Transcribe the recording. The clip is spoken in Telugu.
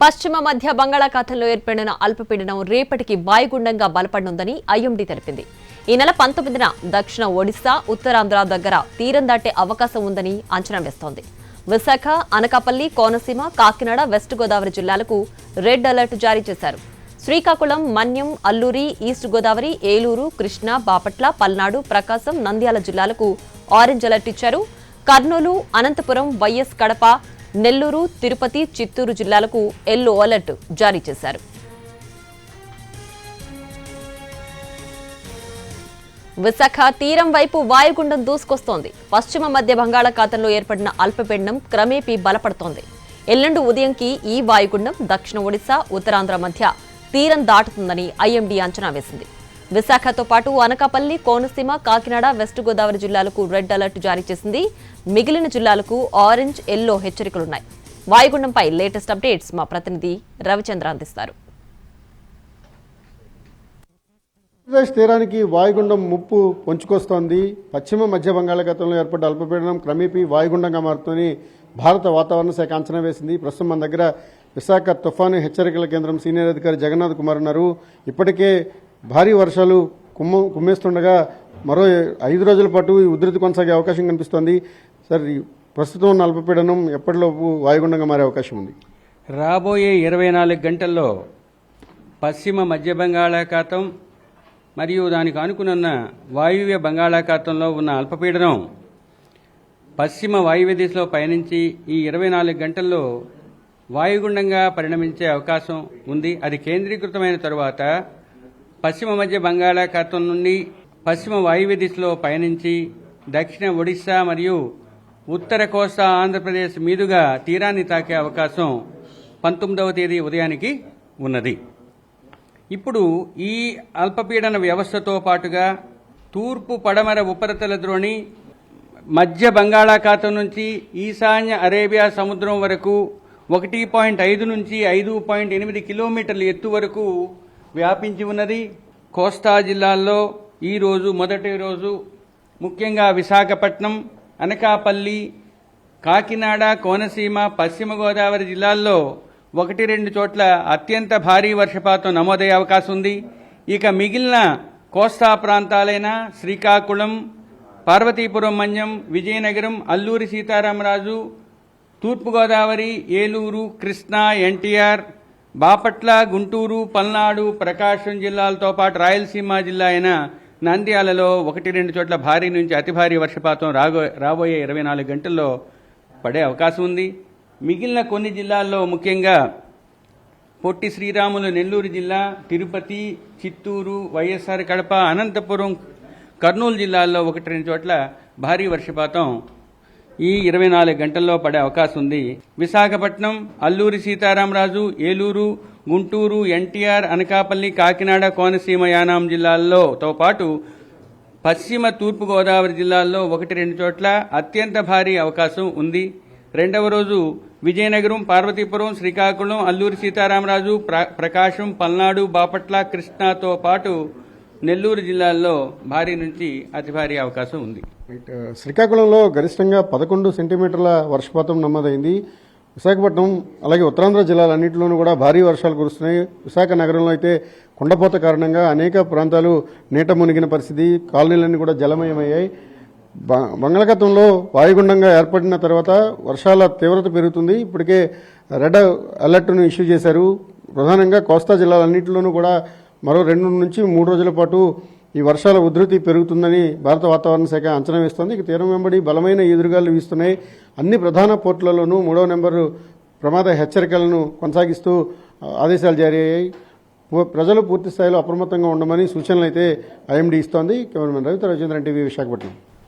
పశ్చిమ మధ్య బంగాళాఖాతంలో ఏర్పడిన అల్పపీడనం రేపటికి వాయుగుండంగా బలపడనుందని ఐఎండీ తెలిపింది. ఈ నెల 19న దక్షిణ ఒడిశా, ఉత్తరాంధ్ర దగ్గర తీరం దాటే అవకాశం ఉందని అంచనా వేస్తోంది. విశాఖ, అనకాపల్లి, కోనసీమ, కాకినాడ, వెస్ట్ గోదావరి జిల్లాలకు రెడ్ అలర్ట్ జారీ చేశారు. శ్రీకాకుళం, మన్యం, అల్లూరి, ఈస్ట్ గోదావరి, ఏలూరు, కృష్ణా, బాపట్ల, పల్నాడు, ప్రకాశం, నంద్యాల జిల్లాలకు ఆరెంజ్ అలర్ట్ ఇచ్చారు. కర్నూలు, అనంతపురం, వైఎస్ కడప, నెల్లూరు, తిరుపతి, చిత్తూరు జిల్లాలకు ఎల్లో అలర్ట్ జారీ చేశారు. విశాఖ తీరం వైపు వాయుగుండం దూసుకొస్తోంది. పశ్చిమ మధ్య బంగాళాఖాతంలో ఏర్పడిన అల్పపీడనం క్రమేపీ బలపడుతోంది. ఎల్లుండి ఉదయంకి ఈ వాయుగుండం దక్షిణ ఒడిశా, ఉత్తరాంధ్ర మధ్య తీరం దాటుతుందని ఐఎండీ అంచనా వేసింది. విశాఖతో పాటు అనకాపల్లి, కోనసీమ, కాకినాడ, వెస్ట్ గోదావరి జిల్లాలకు రెడ్ అలర్ట్ జారీ చేసింది. మిగిలిన జిల్లాలకు ఆరెంజ్, ఎల్లో హెచ్చరికలున్నాయి. వాయుగుండంపై లేటెస్ట్ అప్డేట్స్ మా ప్రతినిధి రవిచంద్ర అందిస్తారు. ఆంధ్రప్రదేశ్ తీరానికి వాయుగుండం ముప్పు పొంచుకొస్తోంది. పశ్చిమ మధ్య బంగాళాఖాతంలో ఏర్పడ్డ అల్పపీడనం క్రమేపీ వాయుగుండంగా మారుతుందని భారత వాతావరణ శాఖ అంచనా వేసింది. ప్రస్తుతం మన దగ్గర విశాఖ తుఫాను హెచ్చరికల కేంద్రం సీనియర్ అధికారి జగన్నాథ్ కుమార్ ఉన్నారు. ఇప్పటికే భారీ వర్షాలు కుమ్మేస్తుండగా మరో 5 రోజుల పాటు ఈ ఉధృతి కొనసాగే అవకాశం కనిపిస్తోంది. సార్, ప్రస్తుతం ఉన్న అల్పపీడనం ఎప్పటిలోపు వాయుగుండంగా మారే అవకాశం ఉంది? రాబోయే 24 గంటల్లో పశ్చిమ మధ్య బంగాళాఖాతం మరియు దానికి ఆనుకున్న వాయువ్య బంగాళాఖాతంలో ఉన్న అల్పపీడనం పశ్చిమ వాయువ్య దిశలో పయనించి ఈ 24 గంటల్లో వాయుగుండంగా పరిణమించే అవకాశం ఉంది. అది కేంద్రీకృతమైన తరువాత పశ్చిమ మధ్య బంగాళాఖాతం నుండి పశ్చిమ వాయువ్య దిశలో పయనించి దక్షిణ ఒడిశా మరియు ఉత్తర కోస్తా ఆంధ్రప్రదేశ్ మీదుగా తీరాన్ని తాకే అవకాశం 19వ తేదీ ఉదయానికి ఉన్నది. ఇప్పుడు ఈ అల్పపీడన వ్యవస్థతో పాటుగా తూర్పు పడమర ఉపరితల ద్రోణి మధ్య బంగాళాఖాతం నుంచి ఈశాన్య అరేబియా సముద్రం వరకు 1.5 నుంచి 5.8 కిలోమీటర్ల ఎత్తు వరకు వ్యాపించి ఉన్నది. కోస్తా జిల్లాల్లో ఈ రోజు మొదటి రోజు ముఖ్యంగా విశాఖపట్నం, అనకాపల్లి, కాకినాడ, కోనసీమ, పశ్చిమ గోదావరి జిల్లాల్లో 1-2 చోట్ల అత్యంత భారీ వర్షపాతం నమోదయ్యే అవకాశం ఉంది. ఇక మిగిలిన కోస్తా ప్రాంతాలైన శ్రీకాకుళం, పార్వతీపురం మన్యం, విజయనగరం, అల్లూరి సీతారామరాజు, తూర్పుగోదావరి, ఏలూరు, కృష్ణా, ఎన్టీఆర్, బాపట్ల, గుంటూరు, పల్నాడు, ప్రకాశం జిల్లాలతో పాటు రాయలసీమ జిల్లా అయిన నంద్యాలలో 1-2 చోట్ల భారీ నుంచి అతి భారీ వర్షపాతం రాబోయే 24 గంటల్లో పడే అవకాశం ఉంది. మిగిలిన కొన్ని జిల్లాల్లో ముఖ్యంగా పొట్టి శ్రీరాములు నెల్లూరు జిల్లా, తిరుపతి, చిత్తూరు, వైఎస్ఆర్ కడప, అనంతపురం, కర్నూలు జిల్లాల్లో 1-2 చోట్ల భారీ వర్షపాతం ఈ 24 గంటల్లో పడే అవకాశం ఉంది. విశాఖపట్నం, అల్లూరి సీతారామరాజు, ఏలూరు, గుంటూరు, ఎన్టీఆర్, అనకాపల్లి, కాకినాడ, కోనసీమ, యానాం జిల్లాల్లోతో పాటు పశ్చిమ తూర్పు గోదావరి జిల్లాల్లో 1-2 చోట్ల అత్యంత భారీ అవకాశం ఉంది. రెండవ రోజు విజయనగరం, పార్వతీపురం, శ్రీకాకుళం, అల్లూరి సీతారామరాజు, ప్రకాశం, పల్నాడు, బాపట్ల, కృష్ణాతో పాటు నెల్లూరు జిల్లాల్లో భారీ నుంచి అతి భారీ అవకాశం ఉంది. శ్రీకాకుళంలో గరిష్టంగా 11 సెంటీమీటర్ల వర్షపాతం నమోదైంది. విశాఖపట్నం అలాగే ఉత్తరాంధ్ర జిల్లాలన్నింటిలోనూ కూడా భారీ వర్షాలు కురుస్తున్నాయి. విశాఖ నగరంలో అయితే కుండపోత కారణంగా అనేక ప్రాంతాలు నీట మునిగిన పరిస్థితి, కాలనీలన్నీ కూడా జలమయమయ్యాయి. బంగాళాఖాతంలో వాయుగుండంగా ఏర్పడిన తర్వాత వర్షాల తీవ్రత పెరుగుతుంది. ఇప్పటికే రెడ్ అలర్ట్ను ఇష్యూ చేశారు. ప్రధానంగా కోస్తా జిల్లాలన్నింటిలోనూ కూడా మరో 2 నుంచి 3 రోజుల పాటు ఈ వర్షాల ఉధృతి పెరుగుతుందని భారత వాతావరణ శాఖ అంచనా వేస్తోంది. ఇక తీరం వెంబడి బలమైన ఎదురుగాలు వీస్తున్నాయి. అన్ని ప్రధాన పోర్టులలోనూ 3వ నెంబరు ప్రమాద హెచ్చరికలను కొనసాగిస్తూ ఆదేశాలు జారీ అయ్యాయి. ప్రజలు పూర్తి స్థాయిలో అప్రమత్తంగా ఉండమని సూచనలు అయితే ఐఎండీ ఇస్తోంది. కెమెరామెన్ రవితో రవిచంద్రన్, టీవీ, విశాఖపట్నం.